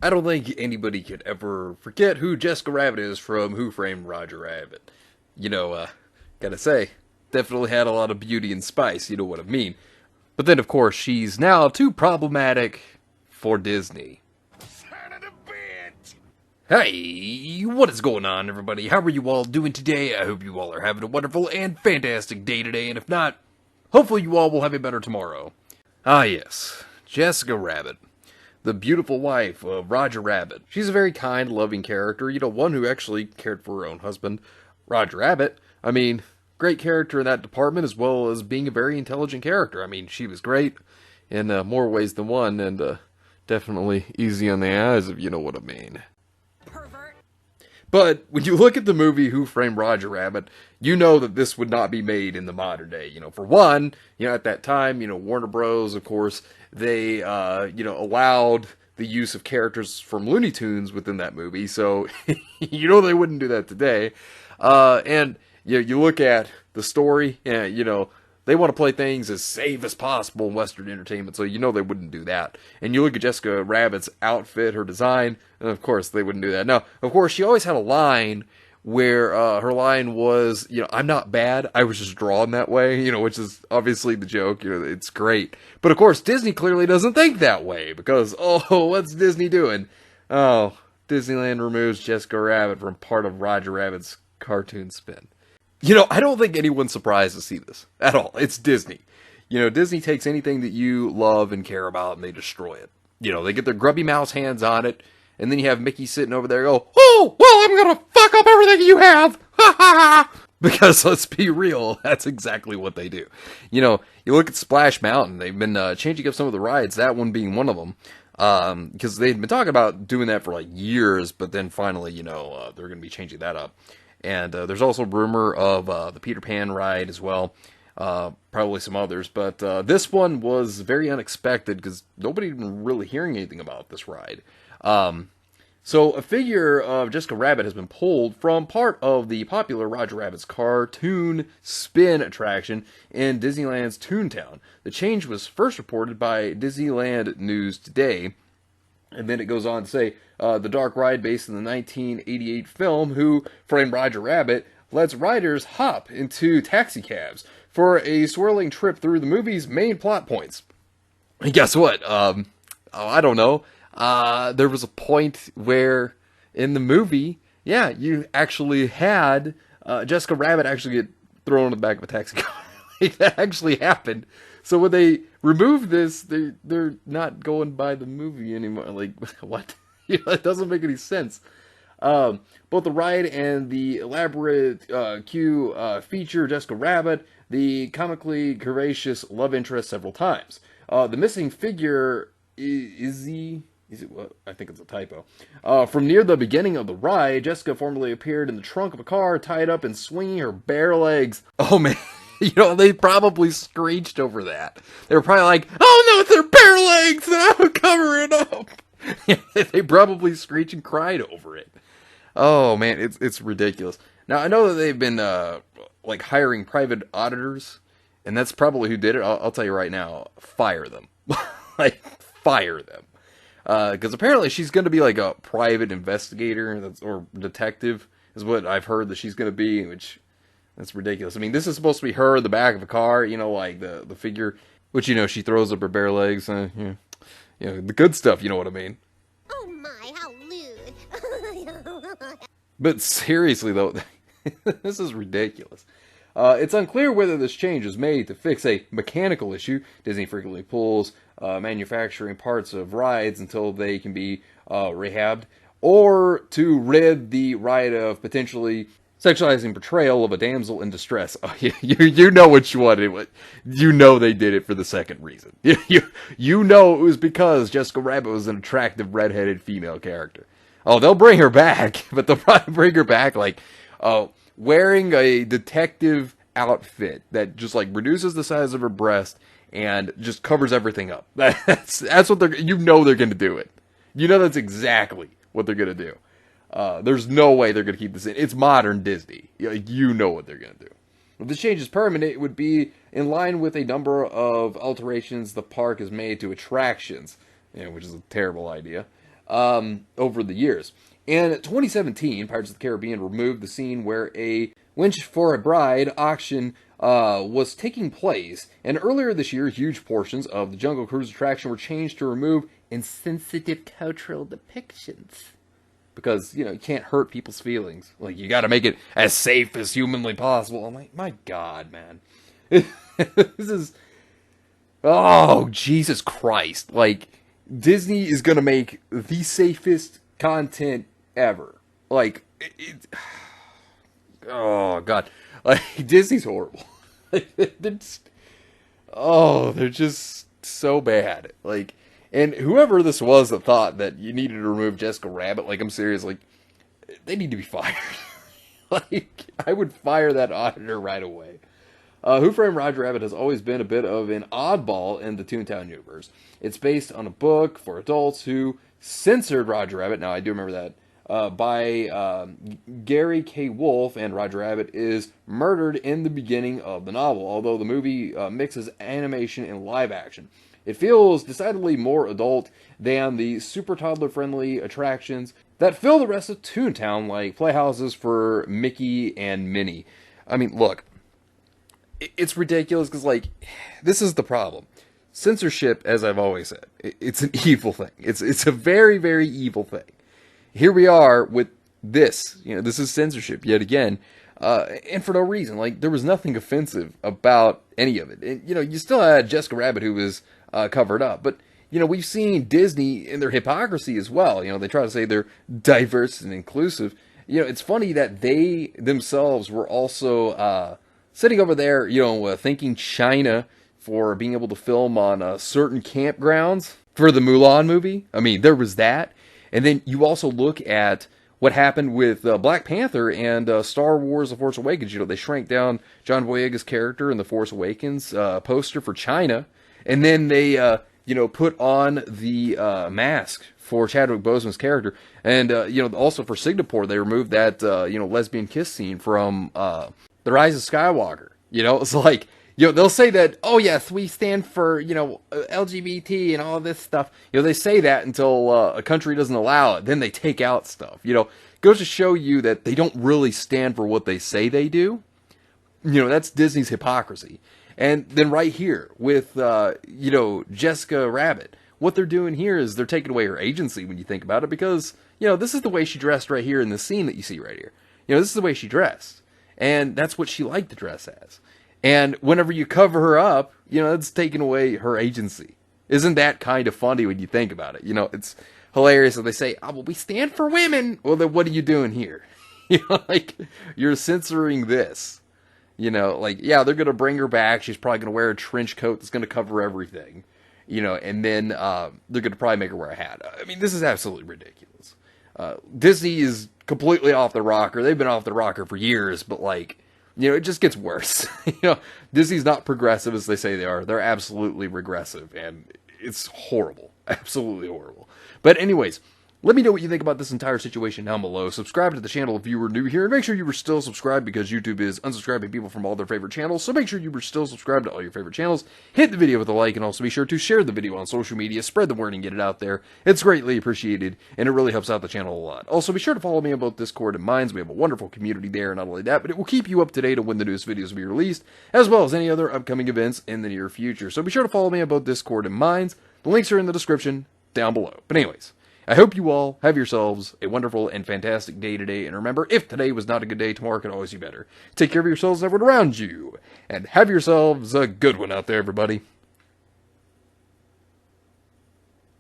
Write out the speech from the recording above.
I don't think anybody could ever forget who Jessica Rabbit is from Who Framed Roger Rabbit. You know, gotta say, definitely had a lot of beauty and spice, you know what I mean. But then, of course, she's now too problematic for Disney. Son of a bitch! Hey, what is going on, everybody? How are you all doing today? I hope you all are having a wonderful and fantastic day today, and if not, hopefully you all will have a better tomorrow. Ah, yes, Jessica Rabbit, the beautiful wife of Roger Rabbit. She's a very kind, loving character, one who actually cared for her own husband, Roger Rabbit. I mean, great character in that department, as well as being a very intelligent character. I mean, she was great in more ways than one, and definitely easy on the eyes, if you know what I mean. Pervert. But when you look at the movie Who Framed Roger Rabbit, you know that this would not be made in the modern day. For one, at that time, Warner Bros., of course, they, allowed the use of characters from Looney Tunes within that movie. So, they wouldn't do that today. And you look at the story, and, they want to play things as safe as possible in Western entertainment, so they wouldn't do that. And you look at Jessica Rabbit's outfit, her design, and of course they wouldn't do that. Now, of course, she always had a line where her line was, I'm not bad, I was just drawn that way, which is obviously the joke, it's great. But of course, Disney clearly doesn't think that way, because, what's Disney doing? Oh, Disneyland removes Jessica Rabbit from part of Roger Rabbit's cartoon spin. I don't think anyone's surprised to see this at all. It's Disney. Disney takes anything that you love and care about and they destroy it. They get their grubby mouse hands on it, and then you have Mickey sitting over there go, oh, well, I'm gonna fuck up everything you have! Ha ha ha! Because let's be real, that's exactly what they do. You look at Splash Mountain, they've been changing up some of the rides, that one being one of them. Because they'd been talking about doing that for like years, but then finally, they're gonna be changing that up. And there's also rumor of the Peter Pan ride as well. Probably some others. But this one was very unexpected because nobody had been really hearing anything about this ride. So a figure of Jessica Rabbit has been pulled from part of the popular Roger Rabbit's cartoon spin attraction in Disneyland's Toontown. The change was first reported by Disneyland News Today. And then it goes on to say, the dark ride based in the 1988 film Who Framed Roger Rabbit lets riders hop into taxicabs for a swirling trip through the movie's main plot points. And guess what? I don't know. There was a point where in the movie, you actually had Jessica Rabbit actually get thrown in the back of a taxi car. Like, that actually happened. So when they remove this, they're not going by the movie anymore. Like, what? It doesn't make any sense. Both the ride and the elaborate queue feature Jessica Rabbit, the comically gracious love interest several times. The missing figure is it what? I think it's a typo. From near the beginning of the ride, Jessica formerly appeared in the trunk of a car, tied up and swinging her bare legs. Oh man. They probably screeched over that. They were probably like, oh no, it's their bare legs! No, cover it up! They probably screeched and cried over it. Oh man, it's ridiculous. Now, I know that they've been, hiring private auditors, and that's probably who did it. I'll tell you right now, fire them. Fire them. Because apparently she's going to be like a private investigator or detective, is what I've heard that she's going to be, which... That's ridiculous. I mean, this is supposed to be her in the back of a car, like the figure, which, she throws up her bare legs. The good stuff, you know what I mean. Oh my, how lewd. But seriously, though, this is ridiculous. It's unclear whether this change is made to fix a mechanical issue. Disney frequently pulls manufacturing parts of rides until they can be rehabbed, or to rid the ride of potentially sexualizing portrayal of a damsel in distress. Oh, you know which one it was. You know they did it for the second reason. You know it was because Jessica Rabbit was an attractive redheaded female character. Oh, they'll bring her back, but they'll probably bring her back wearing a detective outfit that just reduces the size of her breast and just covers everything up. That's what they're going to do it. That's exactly what they're going to do. There's no way they're going to keep this in. It's modern Disney. You know what they're going to do. If this change is permanent, it would be in line with a number of alterations the park has made to attractions, which is a terrible idea. over the years. In 2017, Pirates of the Caribbean removed the scene where a Winch for a Bride auction was taking place, and earlier this year, huge portions of the Jungle Cruise attraction were changed to remove insensitive cultural depictions. Because, you can't hurt people's feelings. Like, you gotta make it as safe as humanly possible. I'm like, my God, man. This is... Oh, Jesus Christ. Like, Disney is gonna make the safest content ever. Like, oh, God. Like, Disney's horrible. They're just so bad. Like, and whoever this was that thought that you needed to remove Jessica Rabbit, like, I'm serious, like, they need to be fired. Like, I would fire that auditor right away. Who Framed Roger Rabbit has always been a bit of an oddball in the Toontown universe. It's based on a book for adults who censored Roger Rabbit. Now, I do remember that. By Gary K. Wolfe, and Roger Rabbit is murdered in the beginning of the novel, although the movie mixes animation and live action. It feels decidedly more adult than the super toddler-friendly attractions that fill the rest of Toontown, like playhouses for Mickey and Minnie. I mean, look, it's ridiculous because, like, this is the problem. Censorship, as I've always said, it's an evil thing. It's a very, very evil thing. Here we are with this. This is censorship yet again, and for no reason. Like, there was nothing offensive about any of it. And, you still had Jessica Rabbit, who was covered up, but we've seen Disney in their hypocrisy as well. They try to say they're diverse and inclusive. It's funny that they themselves were also sitting over there, thanking China for being able to film on certain campgrounds for the Mulan movie. I mean, there was that. And then you also look at what happened with Black Panther and Star Wars The Force Awakens. They shrank down John Boyega's character in The Force Awakens poster for China. And then they, put on the mask for Chadwick Boseman's character. And, also for Singapore, they removed that, lesbian kiss scene from The Rise of Skywalker. It's like... they'll say that, oh yes, we stand for, LGBT and all this stuff. They say that until a country doesn't allow it. Then they take out stuff. Goes to show you that they don't really stand for what they say they do. That's Disney's hypocrisy. And then right here with, Jessica Rabbit, what they're doing here is they're taking away her agency when you think about it. Because, this is the way she dressed right here in the scene that you see right here. This is the way she dressed. And that's what she liked to dress as. And whenever you cover her up, it's taking away her agency. Isn't that kind of funny when you think about it? It's hilarious that they say, oh, well, we stand for women. Well, then what are you doing here? Like, you're censoring this. Yeah, they're going to bring her back. She's probably going to wear a trench coat that's going to cover everything. And then they're going to probably make her wear a hat. I mean, this is absolutely ridiculous. Disney is completely off the rocker. They've been off the rocker for years, but, like... it just gets worse. Disney's not progressive as they say they are. They're absolutely regressive, and it's horrible. Absolutely horrible. But anyways, let me know what you think about this entire situation down below. Subscribe to the channel if you were new here, and make sure you were still subscribed because YouTube is unsubscribing people from all their favorite channels. So make sure you were still subscribed to all your favorite channels. Hit the video with a like, and also be sure to share the video on social media. Spread the word and get it out there. It's greatly appreciated, and it really helps out the channel a lot. Also, be sure to follow me on both Discord and Minds. We have a wonderful community there, and not only that, but it will keep you up to date on when the newest videos will be released, as well as any other upcoming events in the near future. So be sure to follow me on both Discord and Minds. The links are in the description down below. But anyways, I hope you all have yourselves a wonderful and fantastic day today. And remember, if today was not a good day, tomorrow could always be better. Take care of yourselves and everyone around you. And have yourselves a good one out there, everybody.